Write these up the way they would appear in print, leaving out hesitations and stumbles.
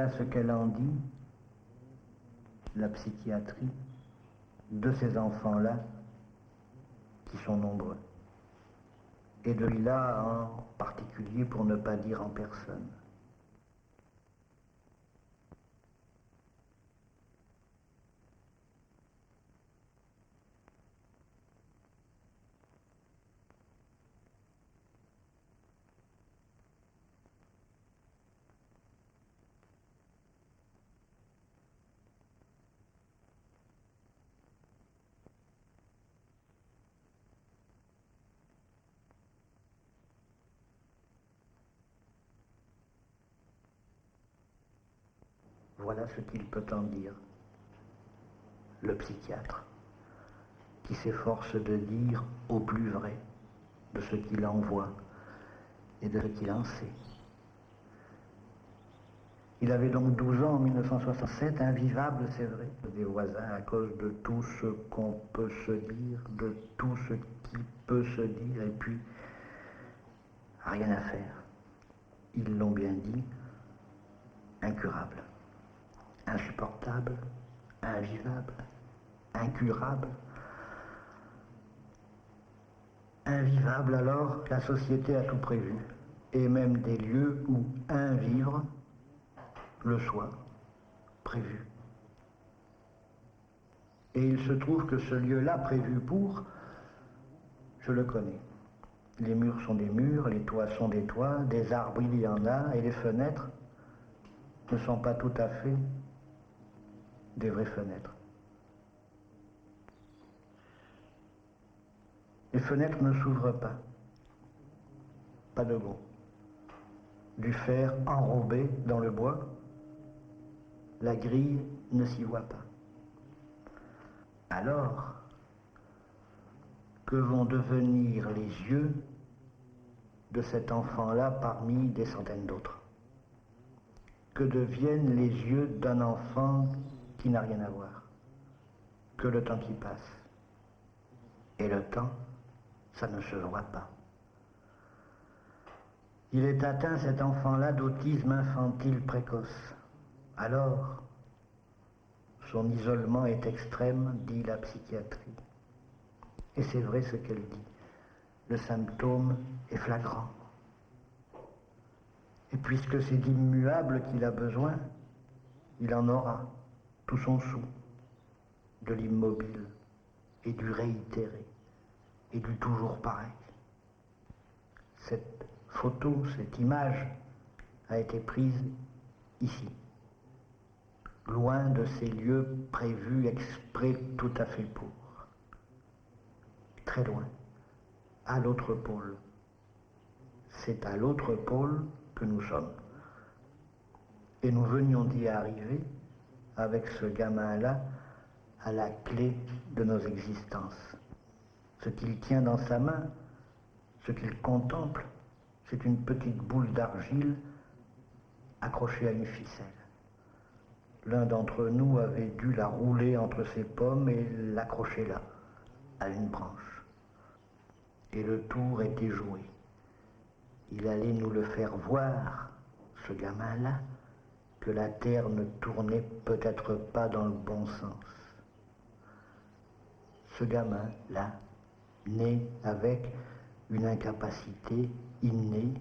Voilà ce qu'elle en dit, la psychiatrie, de ces enfants-là, qui sont nombreux. Et de celui-là en particulier, pour ne pas dire en personne. Voilà ce qu'il peut en dire, le psychiatre, qui s'efforce de dire au plus vrai de ce qu'il en voit et de ce qu'il en sait. Il avait donc 12 ans en 1967, invivable, c'est vrai, des voisins à cause de tout ce qu'on peut se dire, de tout ce qui peut se dire, et puis rien à faire. Ils l'ont bien dit, incurable, insupportable, invivable, incurable. Invivable, alors, la société a tout prévu, et même des lieux où un vivre le soit prévu. Et il se trouve que ce lieu-là prévu pour, je le connais. Les murs sont des murs, les toits sont des toits, des arbres il y en a, et les fenêtres ne sont pas tout à fait des vraies fenêtres. Les fenêtres ne s'ouvrent pas. Pas de gros. Du fer enrobé dans le bois, la grille ne s'y voit pas. Alors, que vont devenir les yeux de cet enfant-là parmi des centaines d'autres? Que deviennent les yeux d'un enfant qui n'a rien à voir? Que le temps qui passe. Et le temps, ça ne se voit pas. Il est atteint, cet enfant-là, d'autisme infantile précoce. Alors, son isolement est extrême, dit la psychiatrie. Et c'est vrai ce qu'elle dit. Le symptôme est flagrant. Et puisque c'est d'immuable qu'il a besoin, il en aura tout son sou, de l'immobile et du réitéré et du toujours pareil. Cette photo, cette image a été prise ici, loin de ces lieux prévus exprès tout à fait pour, très loin, à l'autre pôle. C'est à l'autre pôle que nous sommes. Et nous venions d'y arriver avec ce gamin-là à la clé de nos existences. Ce qu'il tient dans sa main, ce qu'il contemple, c'est une petite boule d'argile accrochée à une ficelle. L'un d'entre nous avait dû la rouler entre ses pommes et l'accrocher là, à une branche. Et le tour était joué. Il allait nous le faire voir, ce gamin-là, que la terre ne tournait peut-être pas dans le bon sens. Ce gamin-là, né avec une incapacité innée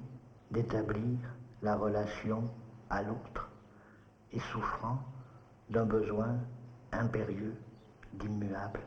d'établir la relation à l'autre et souffrant d'un besoin impérieux d'immuable.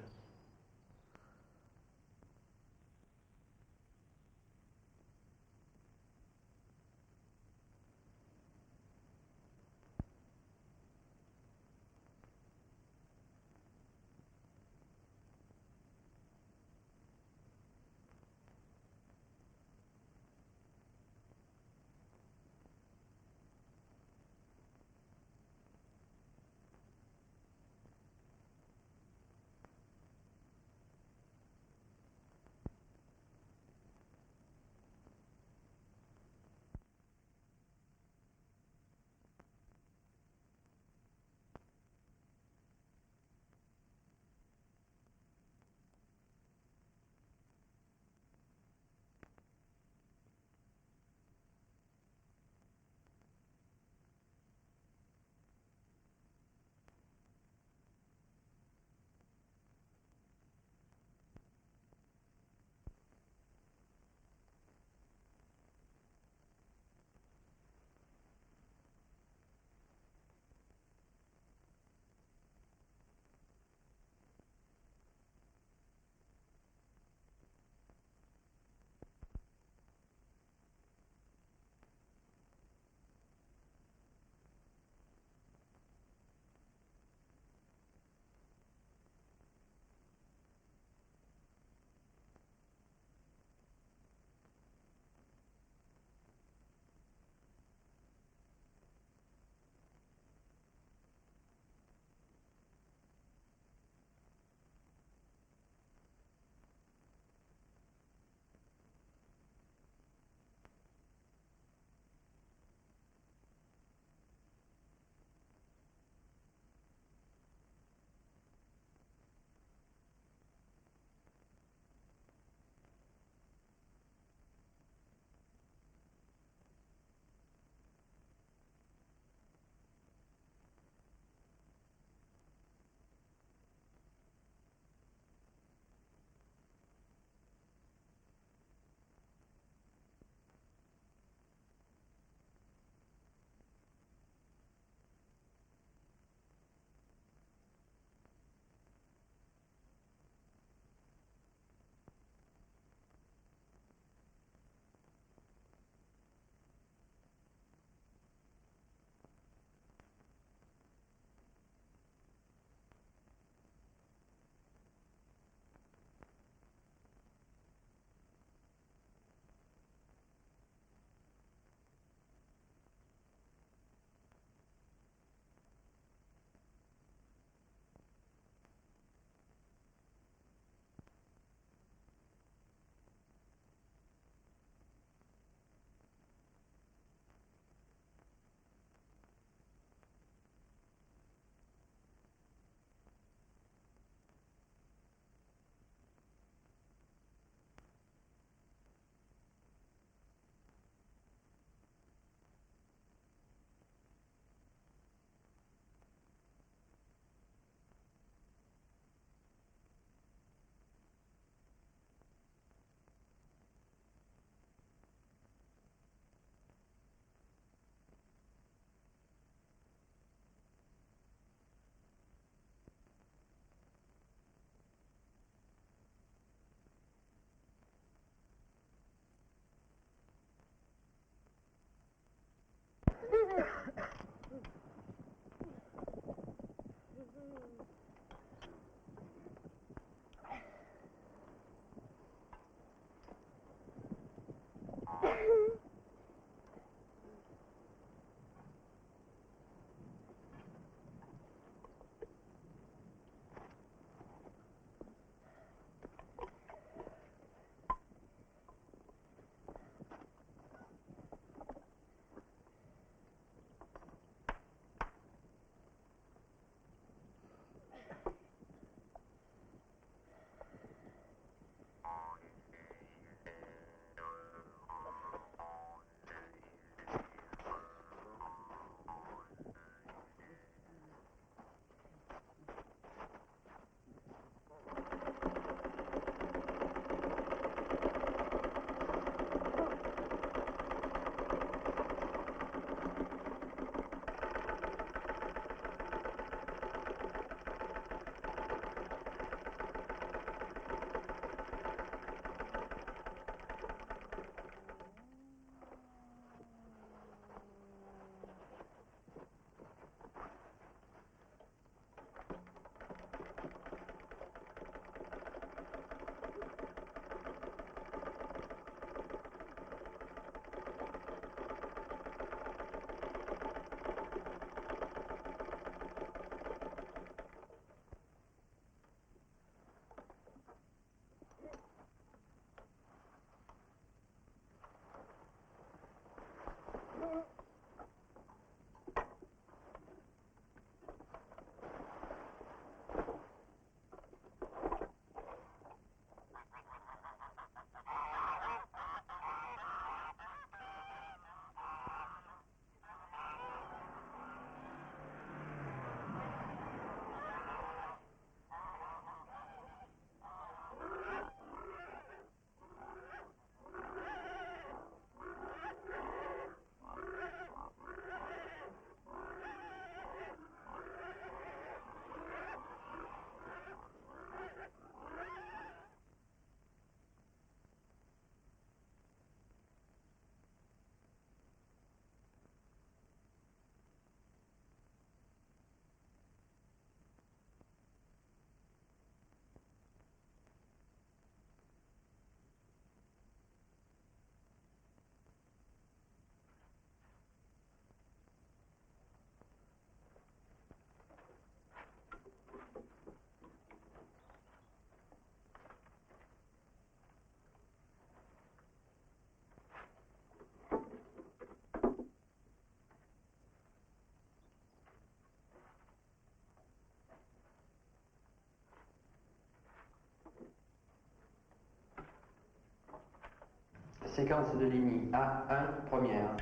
Séquence de Ligny. A1, première.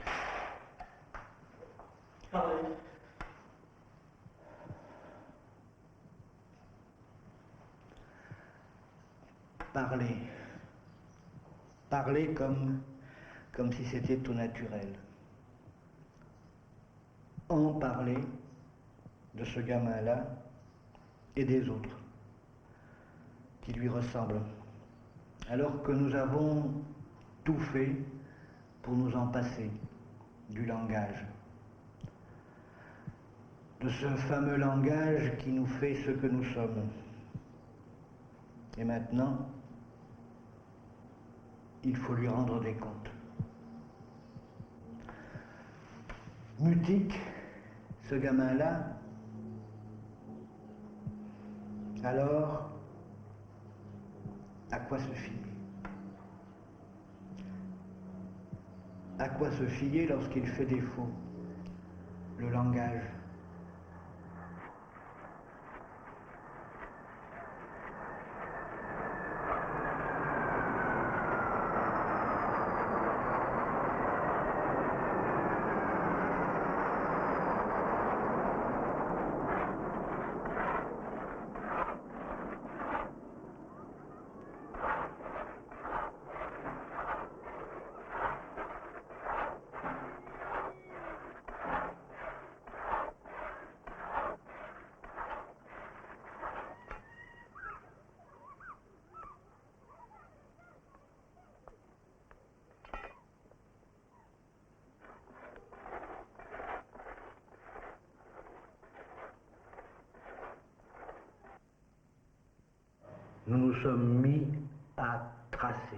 Parlez. Parler. Parler comme si c'était tout naturel. En parler de ce gamin-là et des autres qui lui ressemblent. Alors que nous avons tout fait pour nous en passer du langage. De ce fameux langage qui nous fait ce que nous sommes. Et maintenant, il faut lui rendre des comptes. Mutique, ce gamin-là, alors, à quoi se fier? À quoi se fier lorsqu'il fait défaut? Le langage. Nous nous sommes mis à tracer.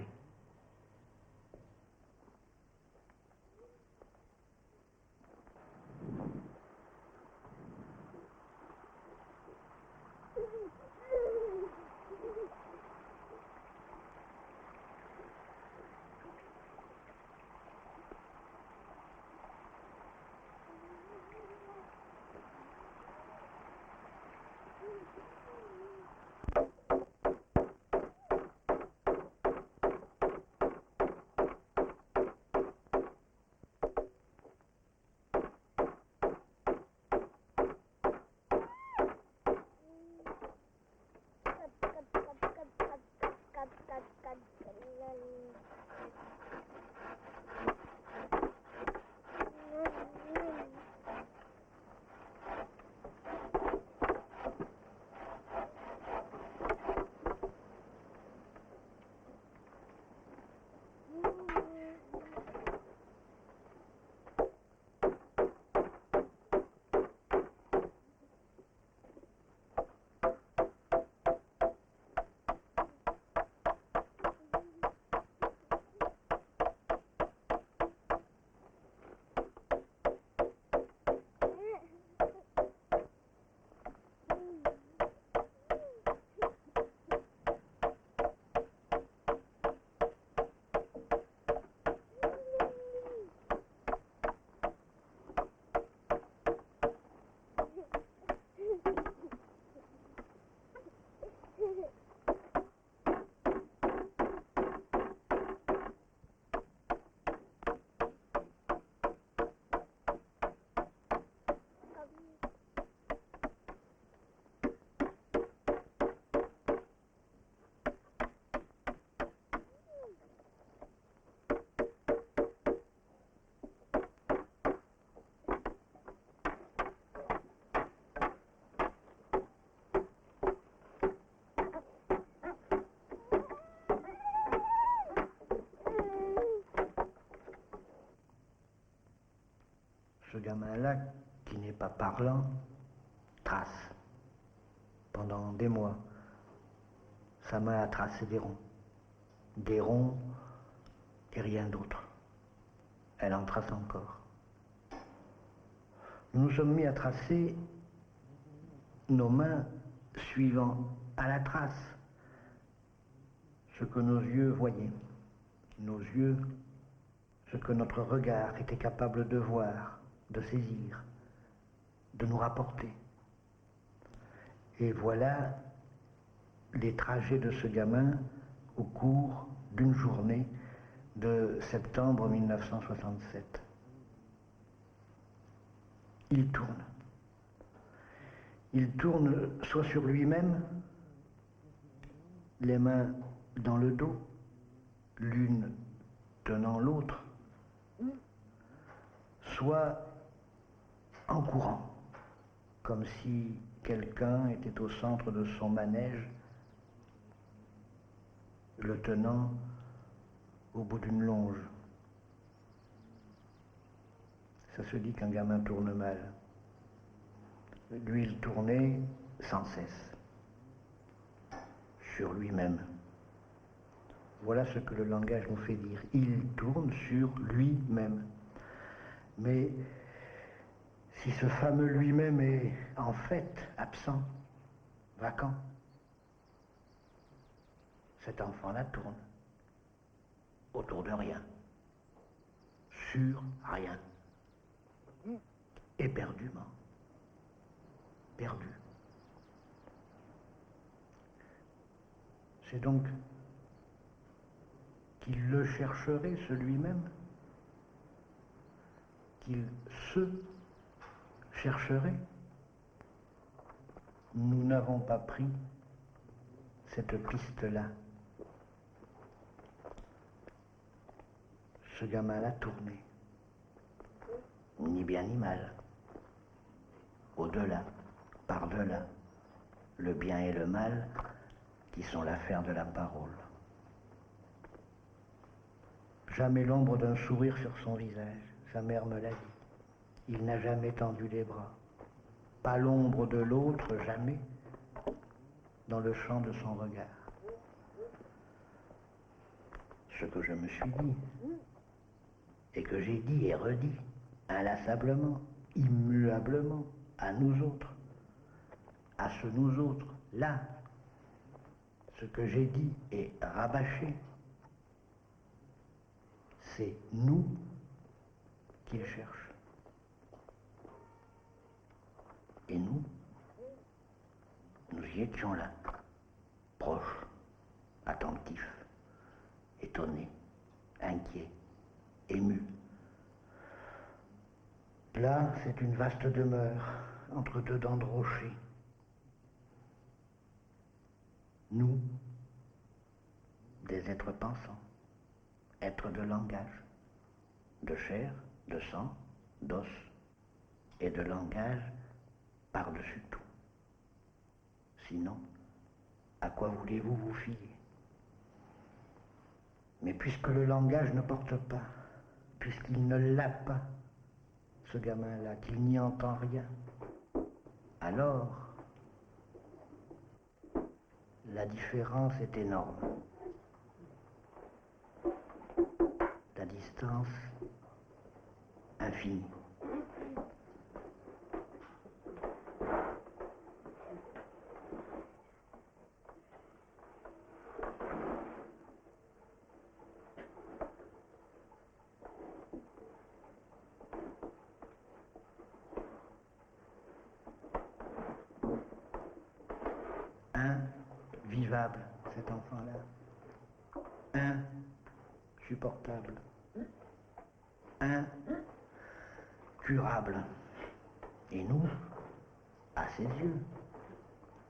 Ce gamin-là, qui n'est pas parlant, trace. Pendant des mois, sa main a tracé des ronds. Des ronds et rien d'autre. Elle en trace encore. Nous nous sommes mis à tracer nos mains suivant à la trace ce que nos yeux voyaient. Nos yeux, ce que notre regard était capable de voir, de saisir, de nous rapporter. Et voilà les trajets de ce gamin au cours d'une journée de septembre 1967. Il tourne. Il tourne soit sur lui-même, les mains dans le dos, l'une tenant l'autre, soit en courant, comme si quelqu'un était au centre de son manège, le tenant au bout d'une longe. Ça se dit qu'un gamin tourne mal. Lui, il tournait sans cesse, sur lui-même. Voilà ce que le langage nous fait dire. Il tourne sur lui-même. Mais si ce fameux lui-même est en fait absent, vacant, cet enfant-là tourne autour de rien, sur rien, éperdument, perdu. C'est donc qu'il le chercherait, ce lui-même, qu'il se chercherait. Nous n'avons pas pris cette piste-là. Ce gamin-là tournait, ni bien ni mal, au-delà, par-delà, le bien et le mal qui sont l'affaire de la parole. Jamais l'ombre d'un sourire sur son visage, sa mère me l'a dit. Il n'a jamais tendu les bras. Pas l'ombre de l'autre, jamais, dans le champ de son regard. Ce que je me suis dit, et que j'ai dit et redit, inlassablement, immuablement, à nous autres, à ce nous autres, là, ce que j'ai dit et rabâché, c'est nous qu'il cherche. Et nous y étions là, proches, attentifs, étonnés, inquiets, émus. Là, c'est une vaste demeure, entre deux dents de rocher. Nous, des êtres pensants, êtres de langage, de chair, de sang, d'os et de langage par-dessus tout. Sinon, à quoi voulez-vous vous fier? Mais puisque le langage ne porte pas, puisqu'il ne l'a pas, ce gamin-là, qu'il n'y entend rien, alors la différence est énorme. La distance infinie. Invivable, cet enfant-là. Insupportable. Incurable. Et nous, à ses yeux,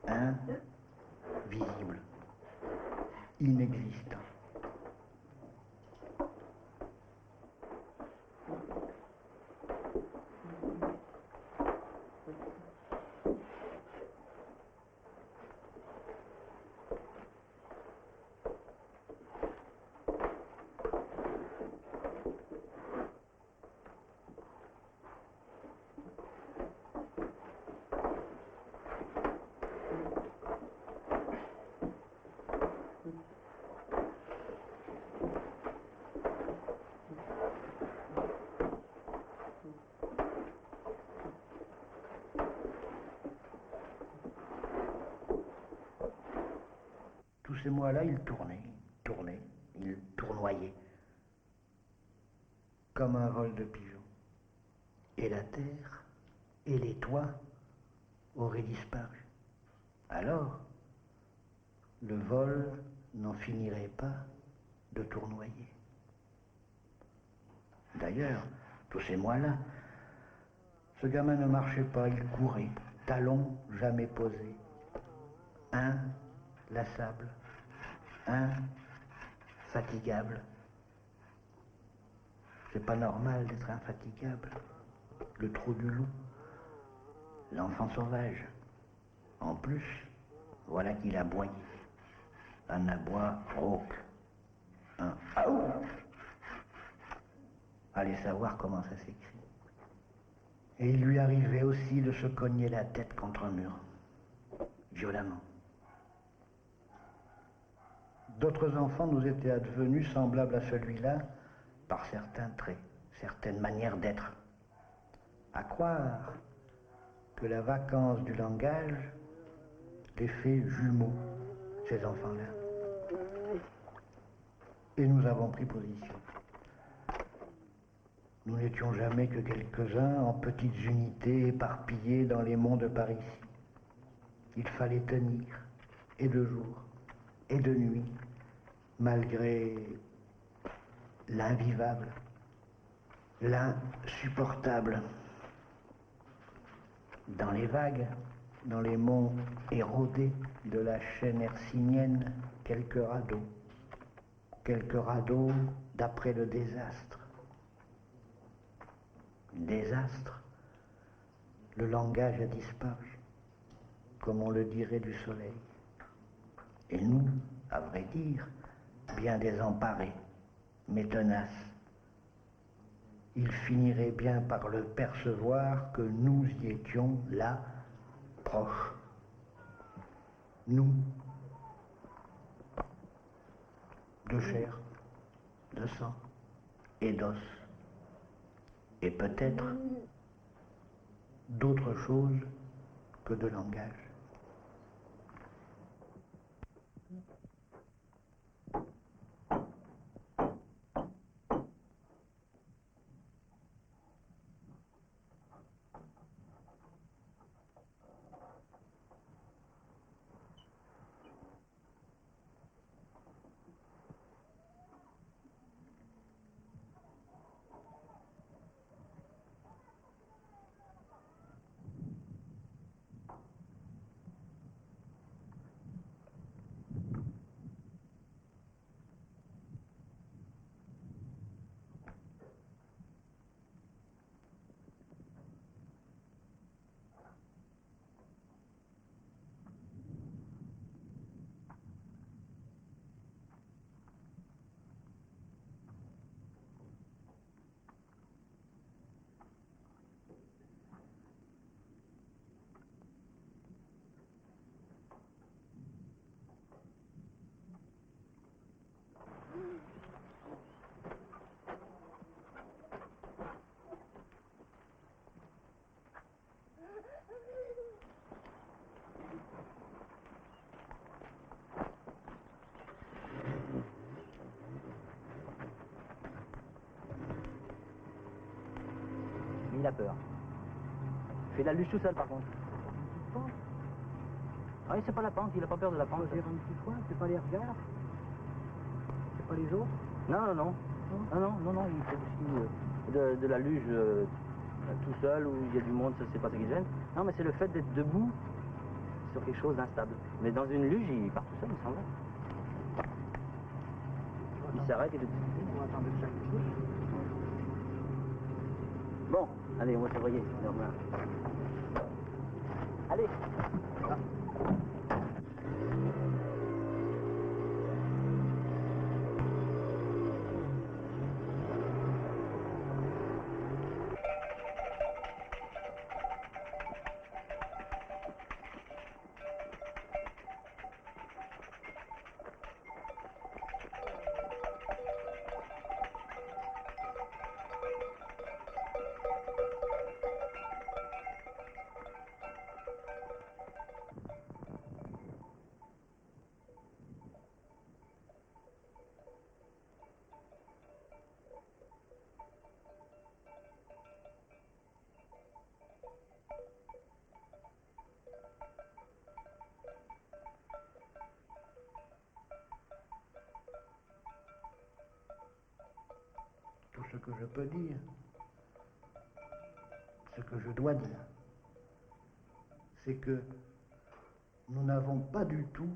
invisible, inexistant. Tous ces mois-là, il tournait, il tournoyait, comme un vol de pigeons. Et la terre et les toits auraient disparu. Alors, le vol n'en finirait pas de tournoyer. D'ailleurs, tous ces mois-là, ce gamin ne marchait pas, il courait, talons jamais posés. Inlassable, infatigable. C'est pas normal d'être infatigable. Le trou du loup, l'enfant sauvage. En plus, voilà qu'il aboie. Un aboi rauque. Un aou. Allez savoir comment ça s'écrit. Et il lui arrivait aussi de se cogner la tête contre un mur, violemment. D'autres enfants nous étaient advenus semblables à celui-là par certains traits, certaines manières d'être. À croire que la vacance du langage les fait jumeaux, ces enfants-là. Et nous avons pris position. Nous n'étions jamais que quelques-uns en petites unités éparpillées dans les monts de Paris. Il fallait tenir, et de jour, et de nuit, malgré l'invivable, l'insupportable. Dans les vagues, dans les monts érodés de la chaîne hercynienne, quelques radeaux d'après le désastre. Désastre, le langage a disparu, comme on le dirait du soleil. Et nous, à vrai dire, bien désemparés, mais tenaces, il finirait bien par le percevoir que nous y étions là, proches. Nous, de chair, de sang et d'os. Et peut-être d'autre chose que de langage. Il a peur. Il fait la luge tout seul par contre. Ah oui, c'est pas la pente, il a pas peur de la pente. C'est pas les regards, c'est pas les autres. Non, il fait aussi de la luge tout seul où il y a du monde, ça c'est pas ça qui le gêne. Non, mais c'est le fait d'être debout sur quelque chose d'instable. Mais dans une luge, il part tout seul, il s'en va. Il s'arrête et le... On va attendre chaque chose. Bon, allez, on va surveiller. Allez. que je peux dire, ce que je dois dire, c'est que nous n'avons pas du tout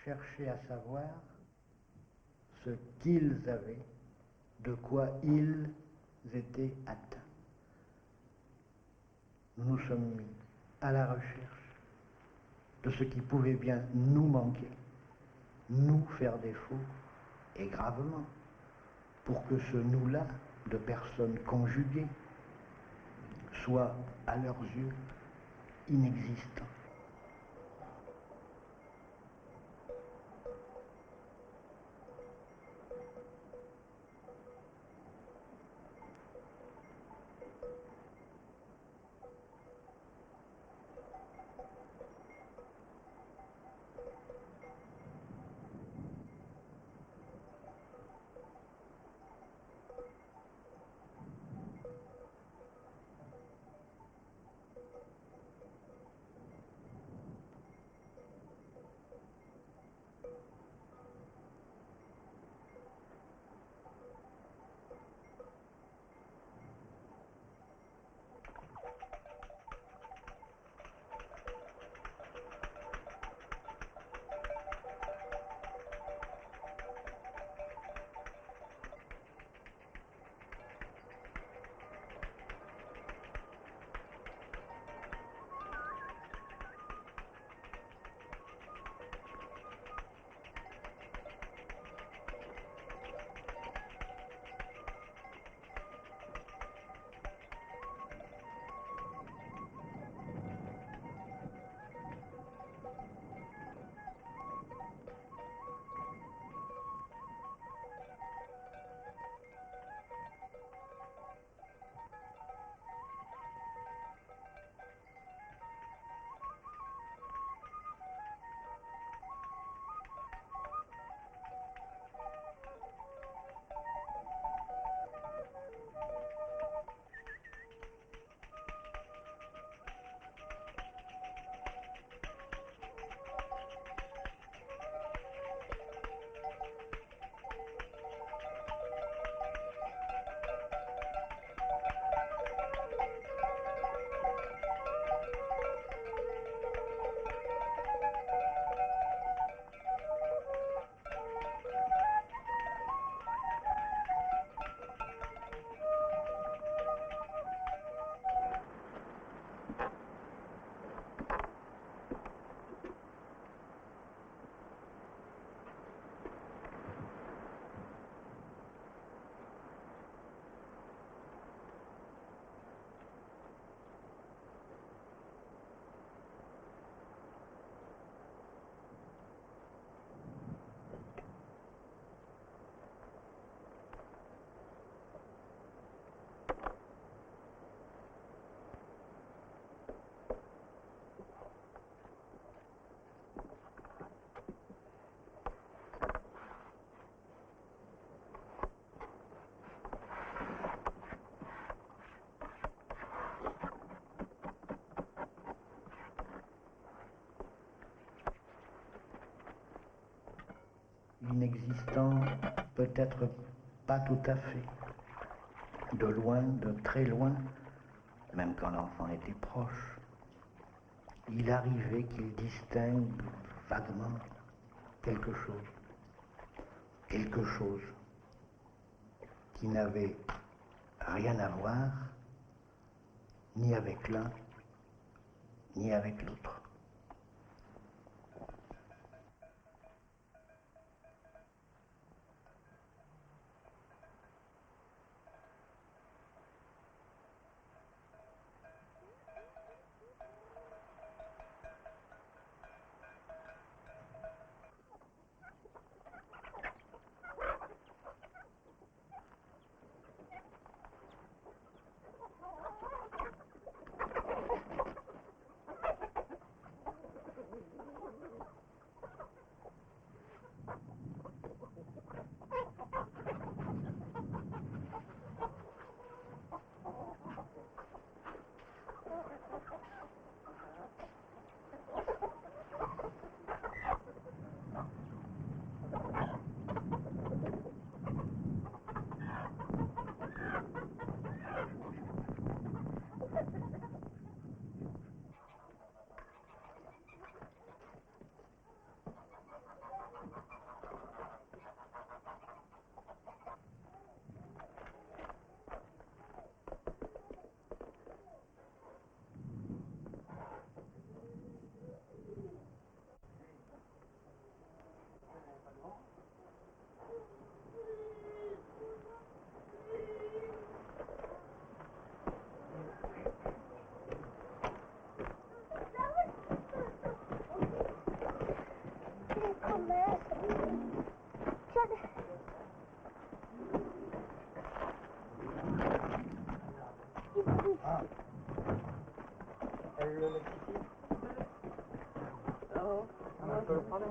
cherché à savoir ce qu'ils avaient, de quoi ils étaient atteints. Nous nous sommes mis à la recherche de ce qui pouvait bien nous manquer, nous faire défaut, et gravement, pour que ce nous-là, de personnes conjuguées, soit à leurs yeux inexistant. Inexistant, peut-être pas tout à fait. De loin, de très loin, même quand l'enfant était proche, il arrivait qu'il distingue vaguement quelque chose qui n'avait rien à voir ni avec l'un, ni avec l'autre. Ah. Elle le Mexique. On peut le prendre.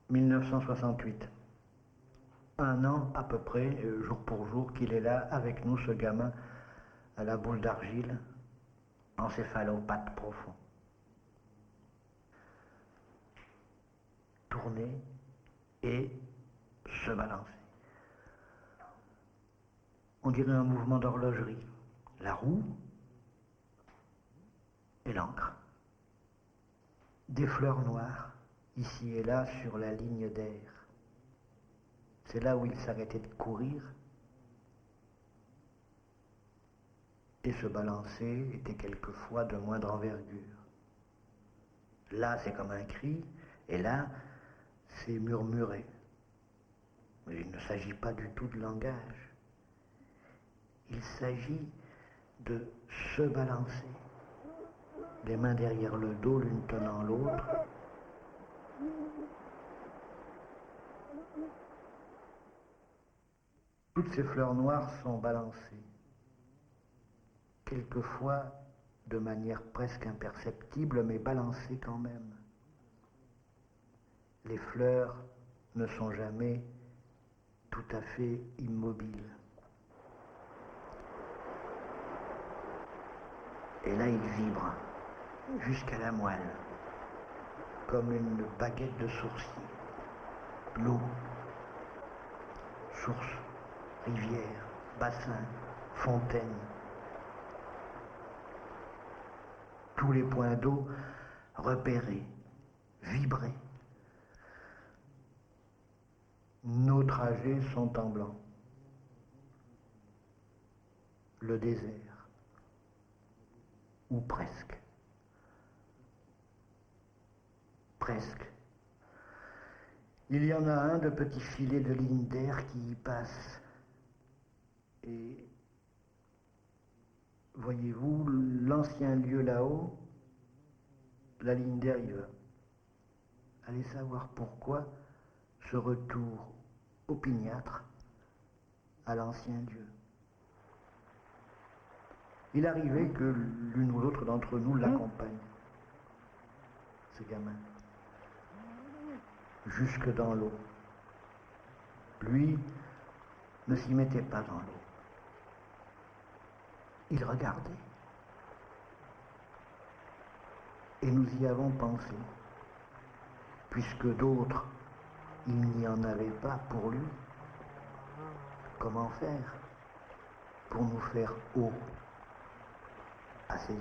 « 1968. Un an à peu près, jour pour jour, qu'il est là avec nous, ce gamin, à la boule d'argile, encéphalopathe profond. Tourner et se balancer. On dirait un mouvement d'horlogerie. La roue et l'encre. Des fleurs noires, ici et là, sur la ligne d'air. C'est là où il s'arrêtait de courir. Et se balancer était quelquefois de moindre envergure. Là, c'est comme un cri, et là, c'est murmuré. Mais il ne s'agit pas du tout de langage. Il s'agit de se balancer, les mains derrière le dos, l'une tenant l'autre. Toutes ces fleurs noires sont balancées, quelquefois de manière presque imperceptible, mais balancées quand même. Les fleurs ne sont jamais tout à fait immobiles. Et là, il vibre jusqu'à la moelle, comme une baguette de sourcier. L'eau, source, rivière, bassin, fontaine. Tous les points d'eau repérés, vibrés. Nos trajets sont en blanc. Le désert. Ou presque. Presque. Il y en a un de petits filets de lignes d'air qui y passent. Et voyez-vous, l'ancien lieu là-haut, la ligne d'air y va. Allez savoir pourquoi ce retour opiniâtre à l'ancien lieu. Il arrivait que l'une ou l'autre d'entre nous l'accompagne, ce gamin, jusque dans l'eau. Lui ne s'y mettait pas dans l'eau. Il regardait. Et nous y avons pensé, puisque d'autres il n'y en avait pas pour lui. Comment faire pour nous faire haut à ses yeux?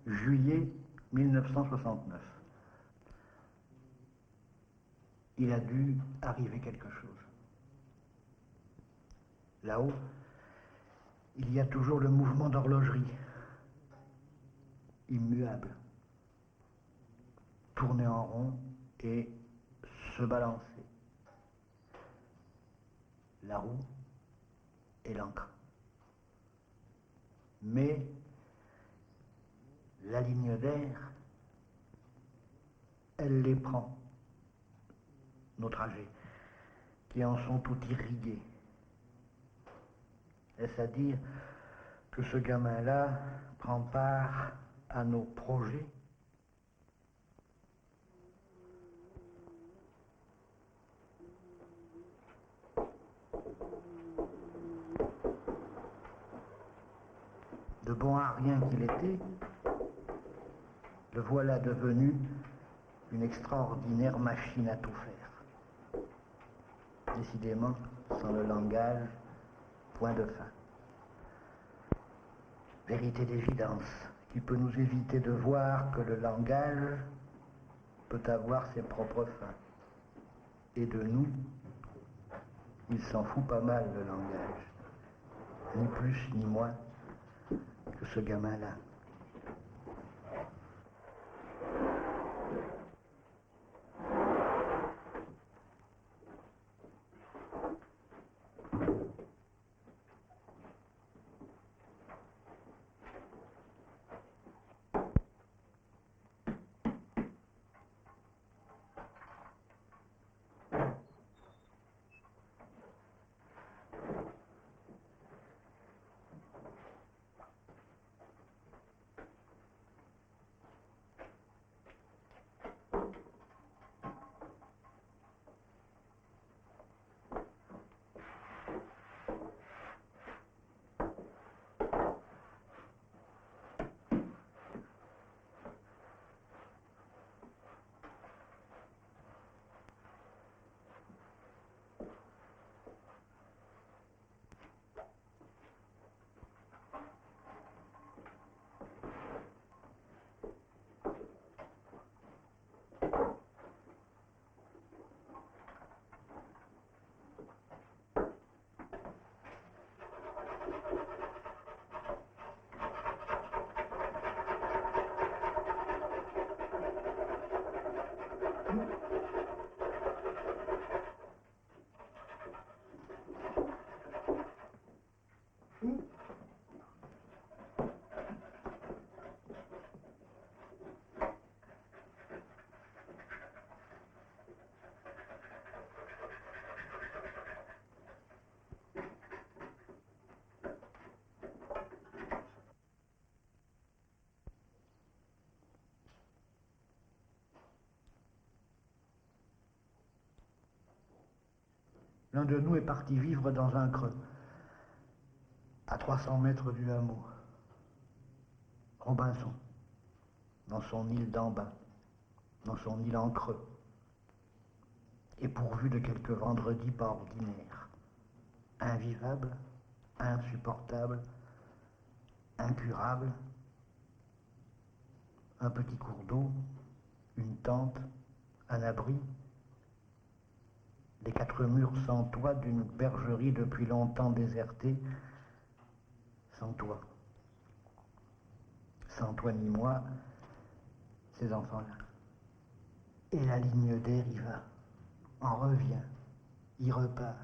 Juillet 1969. Il a dû arriver quelque chose. Là-haut, il y a toujours le mouvement d'horlogerie, immuable, tourner en rond et se balancer. La roue et l'encre. Mais la ligne d'air, elle les prend, nos trajets, qui en sont tout irrigués. Est-ce à dire que ce gamin-là prend part à nos projets? De bon à rien qu'il était, le voilà devenu une extraordinaire machine à tout faire. Décidément, sans le langage, point de fin. Vérité d'évidence qui peut nous éviter de voir que le langage peut avoir ses propres fins. Et de nous, il s'en fout pas mal, le langage. Ni plus ni moins que ce gamin-là. L'un de nous est parti vivre dans un creux, à 300 mètres du hameau. Robinson, dans son île d'en bas, dans son île en creux. et pourvu de quelques vendredis pas ordinaires. Invivable, insupportable, incurable. Un petit cours d'eau, une tente, un abri. Les quatre murs sans toit d'une bergerie depuis longtemps désertée. Sans toi. Sans toi ni moi, ces enfants-là. Et la ligne d'air y va, en revient, y repart,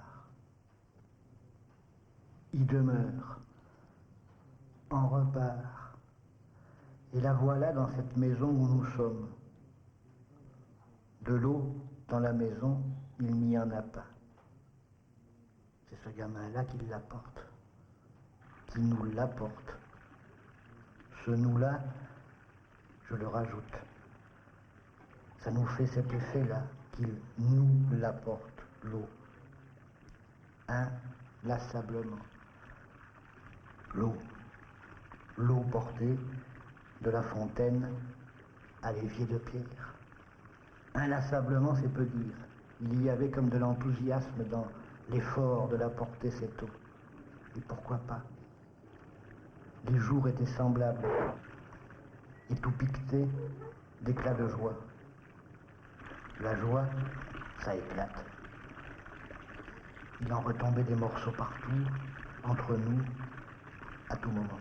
y demeure, en repart. Et la voilà dans cette maison où nous sommes. De l'eau dans la maison, il n'y en a pas. C'est ce gamin-là qui l'apporte, qui nous l'apporte. Ce nous-là, je le rajoute. Ça nous fait cet effet-là, qu'il nous l'apporte, l'eau. Inlassablement. L'eau. L'eau portée de la fontaine à l'évier de pierre. Inlassablement, c'est peu dire. Il y avait comme de l'enthousiasme dans l'effort de la porter cette eau. Et pourquoi pas? Les jours étaient semblables et tout piquetés d'éclats de joie. La joie, ça éclate. Il en retombait des morceaux partout, entre nous, à tout moment.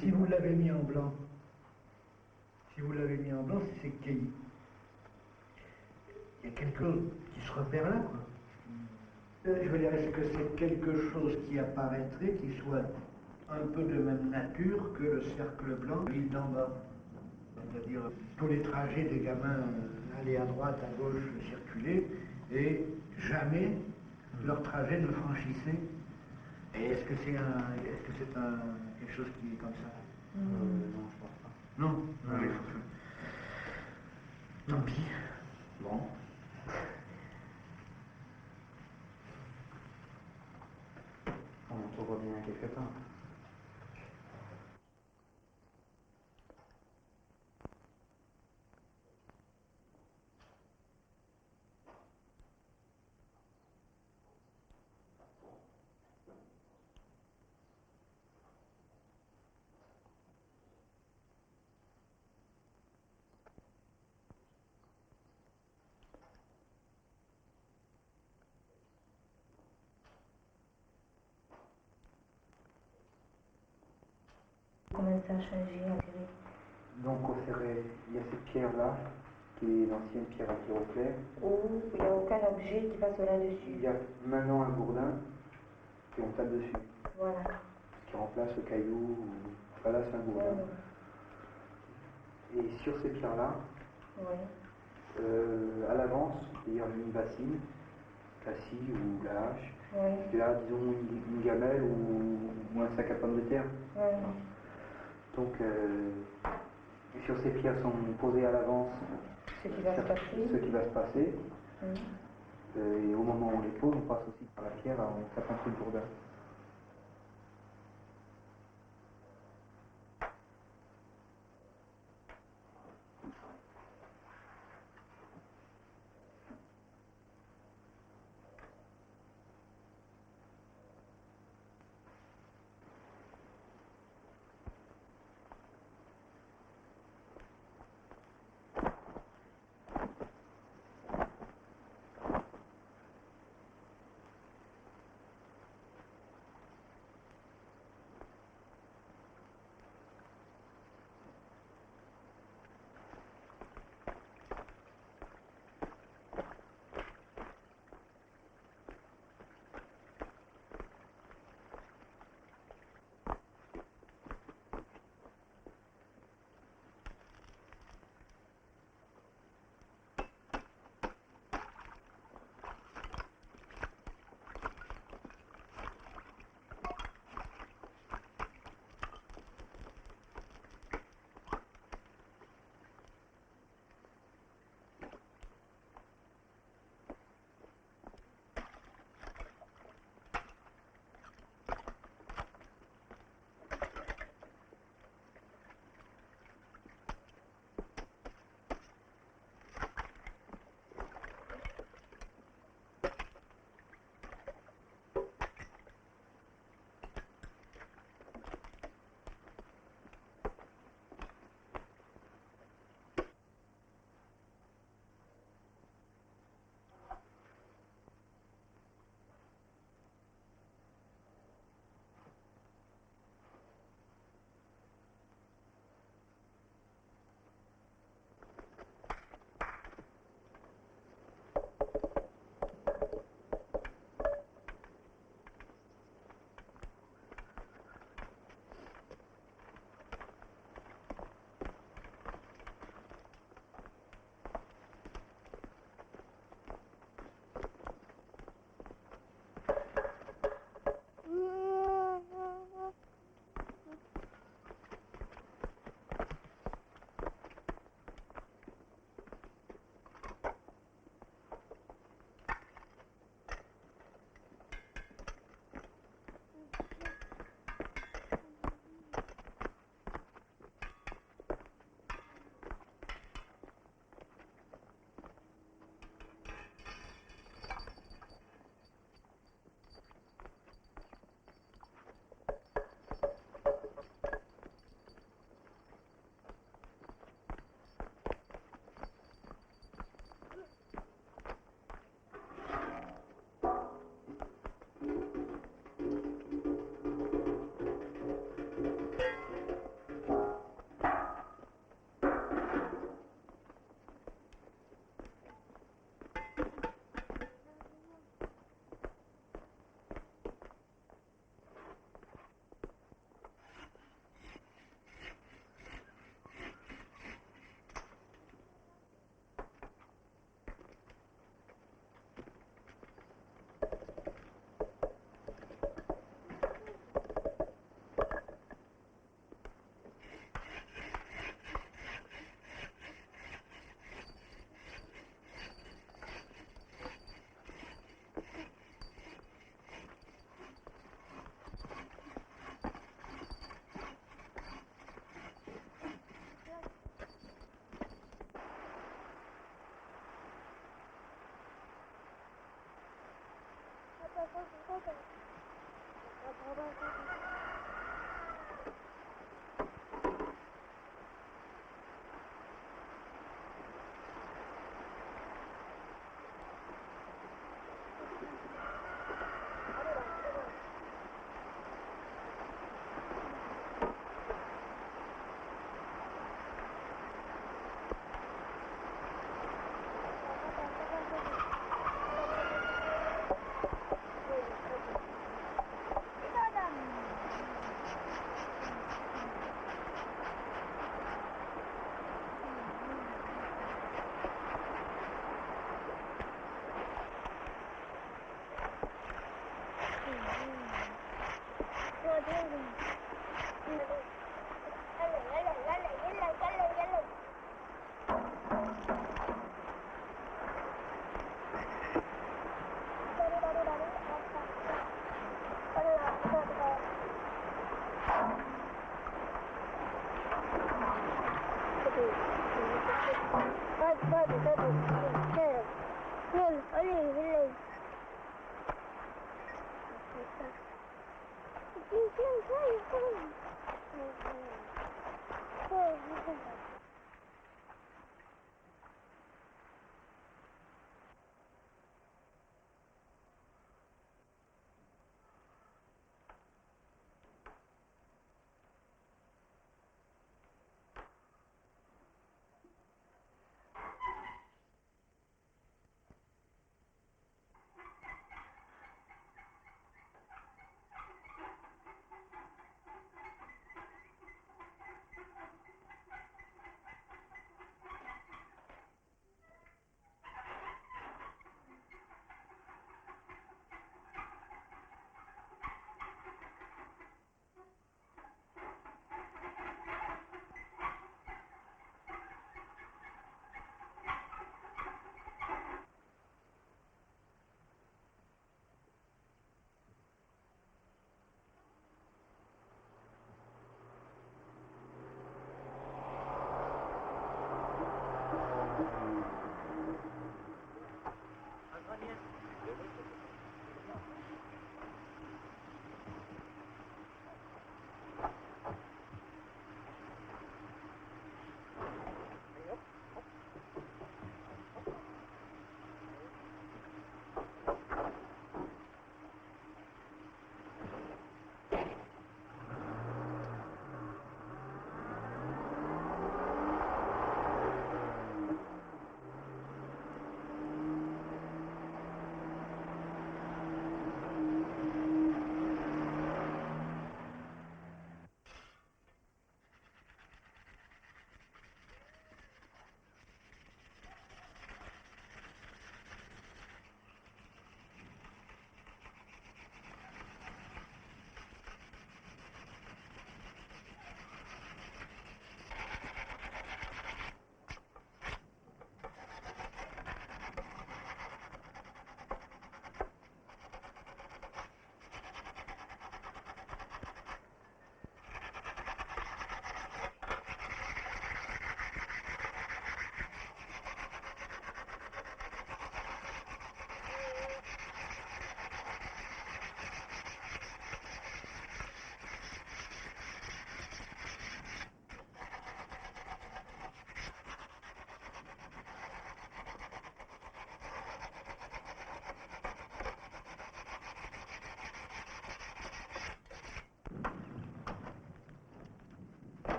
Si vous l'avez mis en blanc, c'est qu'il y a quelque chose qui se repère là, quoi. Je veux dire, est-ce que c'est quelque chose qui apparaîtrait, qui soit un peu de même nature que le cercle blanc, l'île d'en bas? C'est-à-dire tous les trajets des gamins aller à droite, à gauche, circuler, et jamais leur trajet ne franchissait. Et est-ce que c'est quelque chose qui est comme ça? Non, je pense pas. Non, non, il faut que... Tant pis. Bon. On en trouvera bien quelque part. Comment ça a changé à Ferré? Donc au Ferré, il y a cette pierre-là, qui est l'ancienne pierre à pyroclair. Où il n'y a aucun objet qui passe là-dessus. Il y a maintenant un gourdin, et on tape dessus, Voilà. qui remplace le caillou. Voilà, c'est un gourdin. Et sur ces pierres-là, Oui. à l'avance, il y a une bassine, la scie ou la hache. Oui. Et là, disons une gamelle ou un sac à pommes de terre. Oui. Donc, sur ces pierres sont posées à l'avance Ce qui va se passer. ce qui va se passer. Hum. Et au moment où on les pose, on passe aussi par la pierre en tapant sur le gourdin.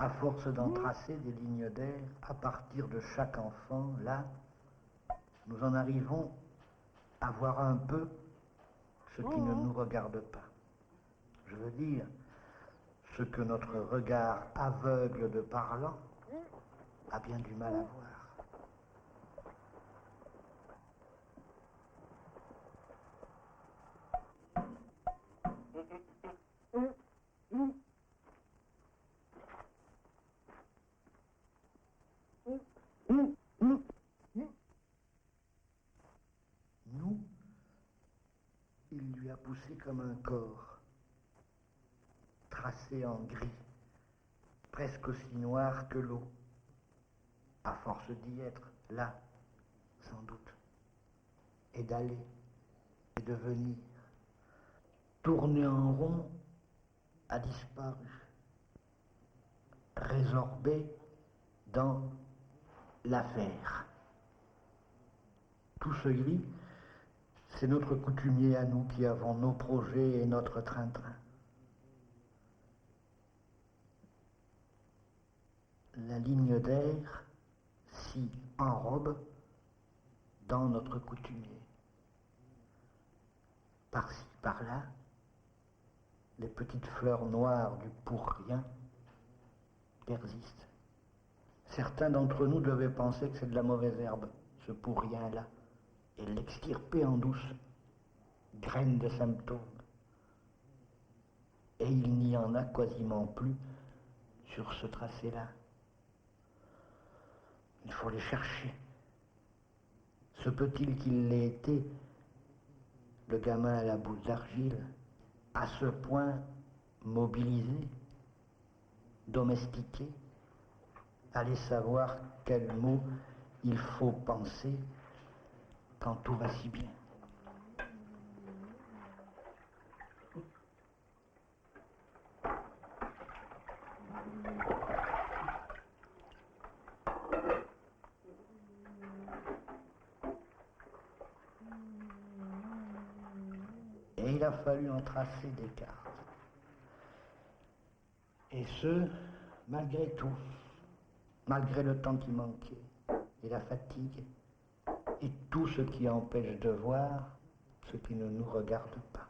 À force d'en tracer des lignes d'air à partir de chaque enfant, là, nous en arrivons à voir un peu ce qui ne nous regarde pas. Je veux dire, ce que notre regard aveugle de parlant a bien du mal à voir. Nous, il lui a poussé comme un corps, tracé en gris, presque aussi noir que l'eau, à force d'y être, là, sans doute, et d'aller, et de venir. Tourné en rond, a disparu, résorbé dans l'affaire. Tout ce gris, c'est notre coutumier à nous qui avons nos projets et notre train-train. La ligne d'air s'y enrobe dans notre coutumier. Par-ci, par-là, les petites fleurs noires du pour-rien persistent. Certains d'entre nous devaient penser que c'est de la mauvaise herbe, ce pour-rien-là, et l'extirper en douce, graine de symptômes. Et il n'y en a quasiment plus sur ce tracé-là. Il faut les chercher. Se peut-il qu'il l'ait été, le gamin à la boule d'argile, à ce point mobilisé, domestiqué, allez savoir quel mot il faut penser quand tout va si bien. Et il a fallu en tracer des cartes. Et ce, malgré tout, malgré le temps qui manquait, et la fatigue, et tout ce qui empêche de voir ce qui ne nous regarde pas.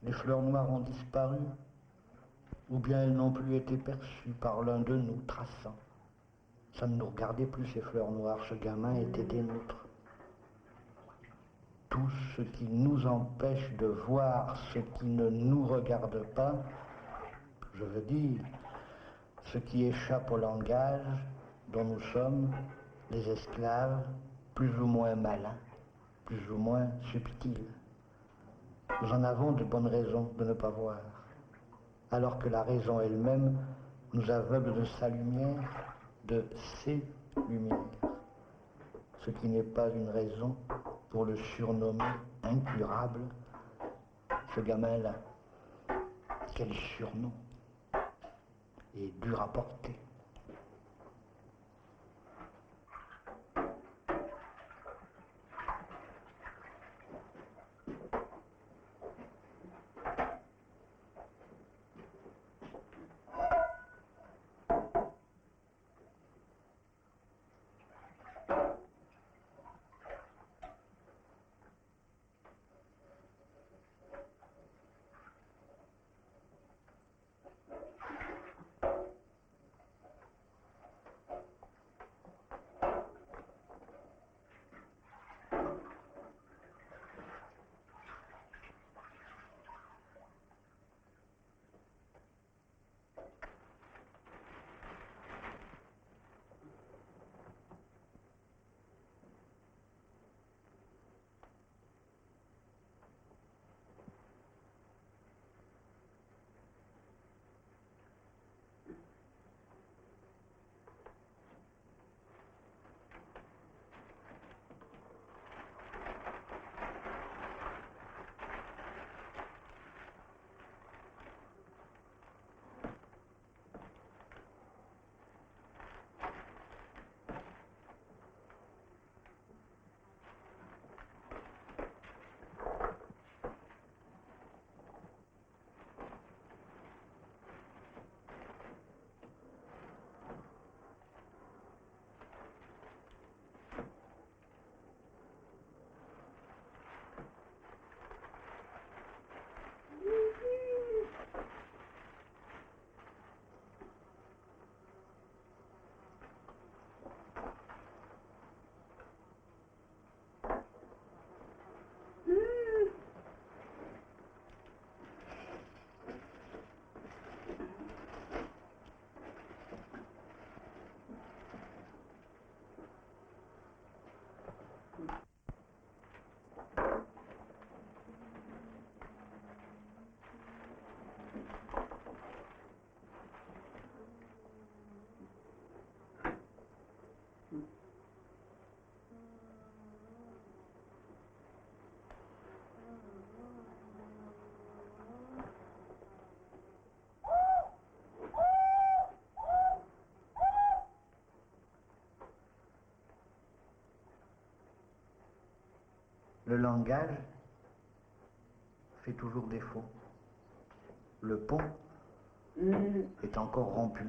Les fleurs noires ont disparu, ou bien elles n'ont plus été perçues par l'un de nous traçant. Ça ne nous regardait plus ces fleurs noires, ce gamin était des nôtres. Tout ce qui nous empêche de voir ce qui ne nous regarde pas, je veux dire, ce qui échappe au langage dont nous sommes les esclaves, plus ou moins malins, plus ou moins subtils. Nous en avons de bonnes raisons de ne pas voir, alors que la raison elle-même nous aveugle de sa lumière, de ses lumières, ce qui n'est pas une raison pour le surnommer incurable, ce gamin-là. Quel surnom, et dur à porter. Le langage fait toujours défaut. Le pont est encore rompu.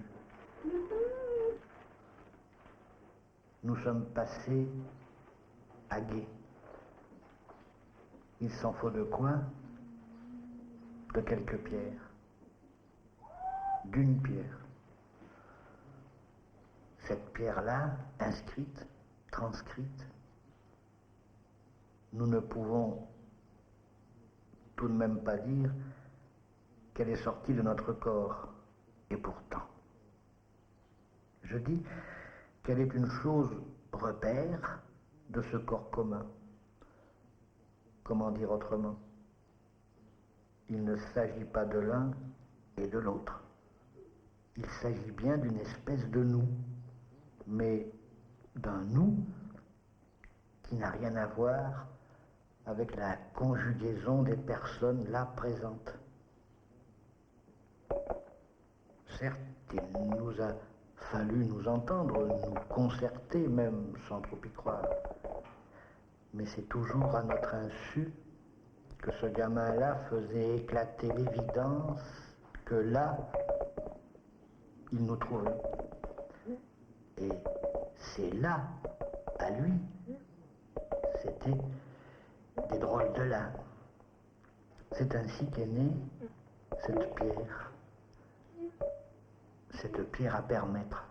Nous sommes passés à gué. Il s'en faut de quoi? De quelques pierres. D'une pierre. Cette pierre-là, inscrite, transcrite, nous ne pouvons tout de même pas dire qu'elle est sortie de notre corps. Et pourtant, je dis qu'elle est une chose repère de ce corps commun. Comment dire autrement? Il ne s'agit pas de l'un et de l'autre. Il s'agit bien d'une espèce de nous, mais d'un nous qui n'a rien à voir avec la conjugaison des personnes là présentes. Certes, il nous a fallu nous entendre, nous concerter même, sans trop y croire. Mais c'est toujours à notre insu que ce gamin-là faisait éclater l'évidence que là, il nous trouvait. Et c'est là, à lui, c'était des drôles de là. C'est ainsi qu'est née cette pierre à permettre.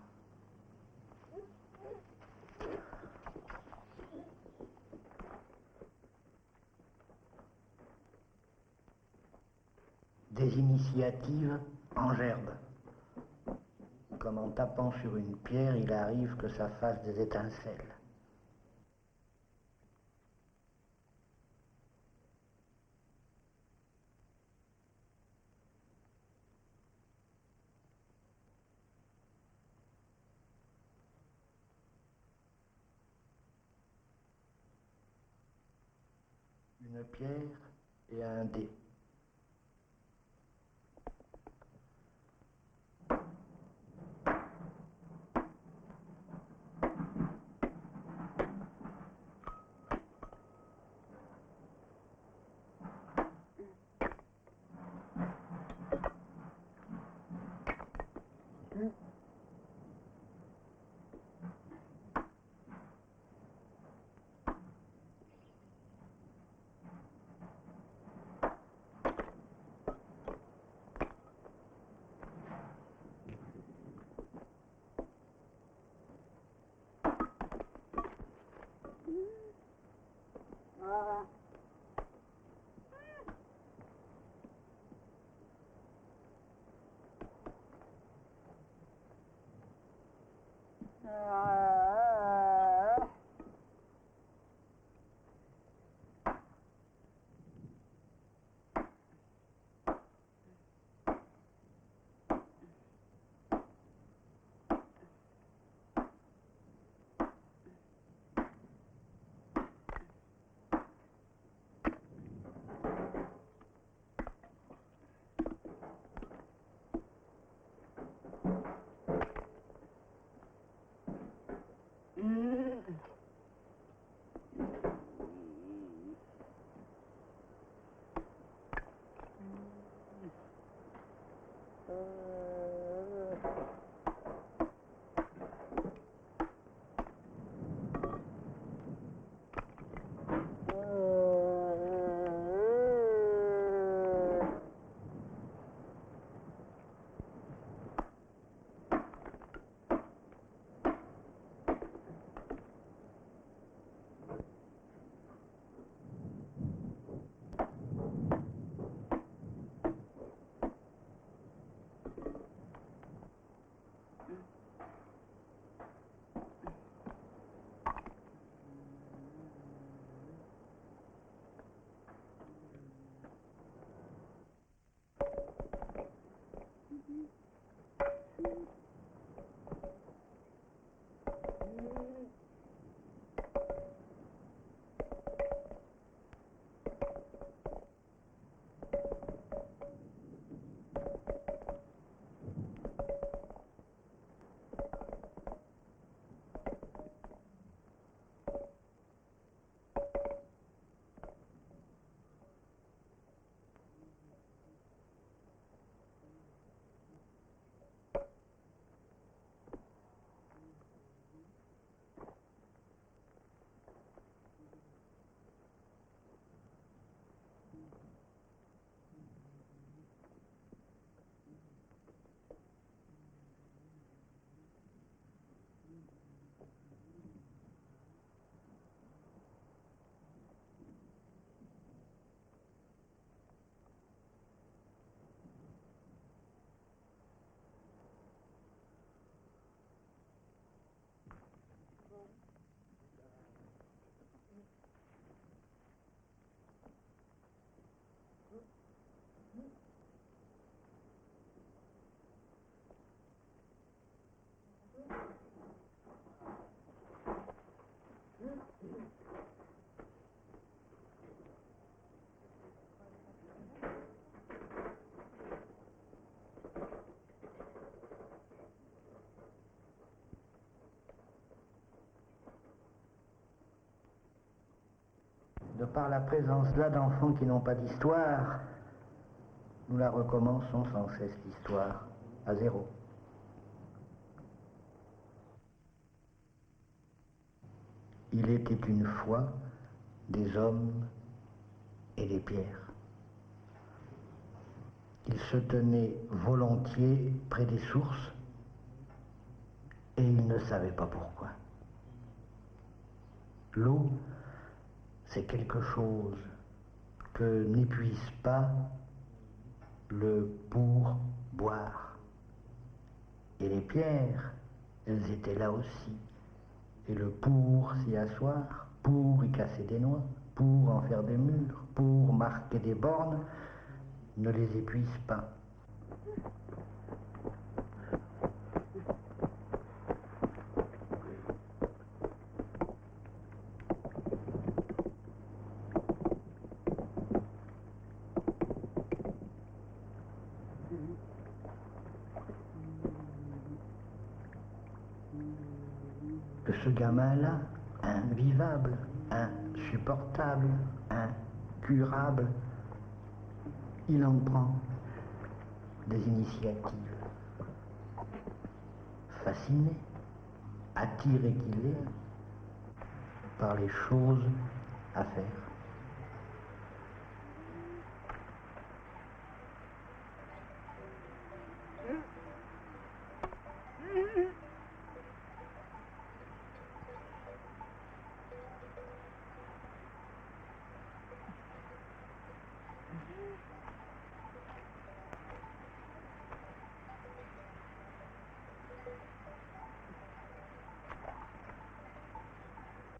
Des initiatives en gerbe. Comme en tapant sur une pierre, il arrive que ça fasse des étincelles. Une pierre et un dé. De par la présence là d'enfants qui n'ont pas d'histoire, nous la recommençons sans cesse l'histoire, à zéro. Il était une fois des hommes et des pierres. Ils se tenaient volontiers près des sources et ils ne savaient pas pourquoi. L'eau, c'est quelque chose que n'épuise pas le pourboire. Et les pierres, elles étaient là aussi. Et le pour s'y asseoir, pour y casser des noix, pour en faire des murs, pour marquer des bornes, ne les épuise pas. Que ce gamin-là, invivable, insupportable, incurable, il en prend des initiatives. Fasciné, attiré qu'il est par les choses à faire.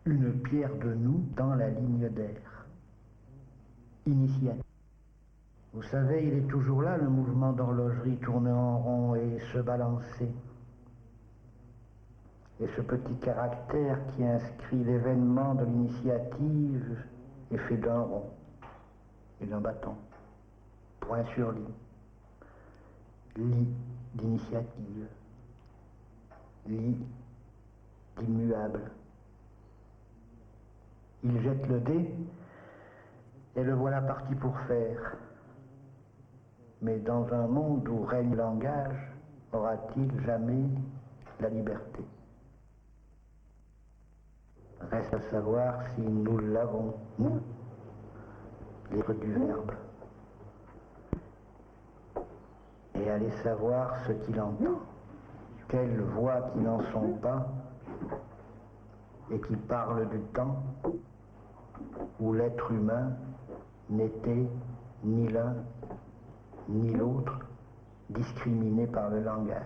Une pierre de nous dans la ligne d'air. Initiative. Vous savez, il est toujours là, le mouvement d'horlogerie tourner en rond et se balancer. Et ce petit caractère qui inscrit l'événement de l'initiative est fait d'un rond et d'un bâton. Point sur lit. Lit d'initiative. Lit d'immuable. Il jette le dé et le voilà parti pour faire. Mais dans un monde où règne le langage, aura-t-il jamais la liberté? Reste à savoir si nous l'avons, nous, l'être du verbe. Et aller savoir ce qu'il entend. Quelles voix qui n'en sont pas et qui parlent du temps où l'être humain n'était ni l'un ni l'autre, discriminé par le langage.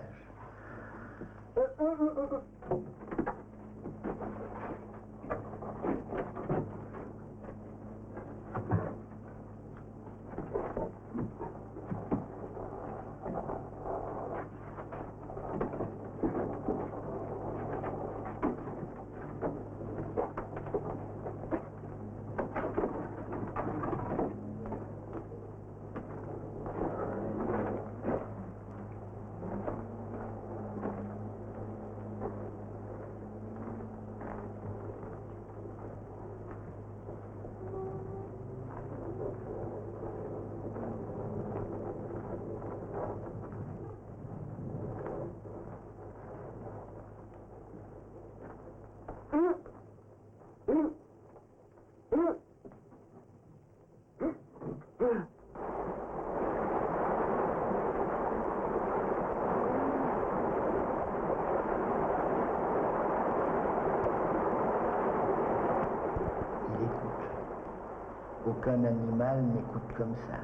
Aucun animal n'écoute comme ça,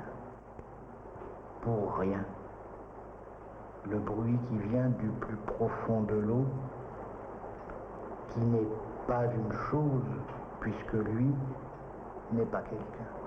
pour rien. Le bruit qui vient du plus profond de l'eau, qui n'est pas une chose, puisque lui n'est pas quelqu'un.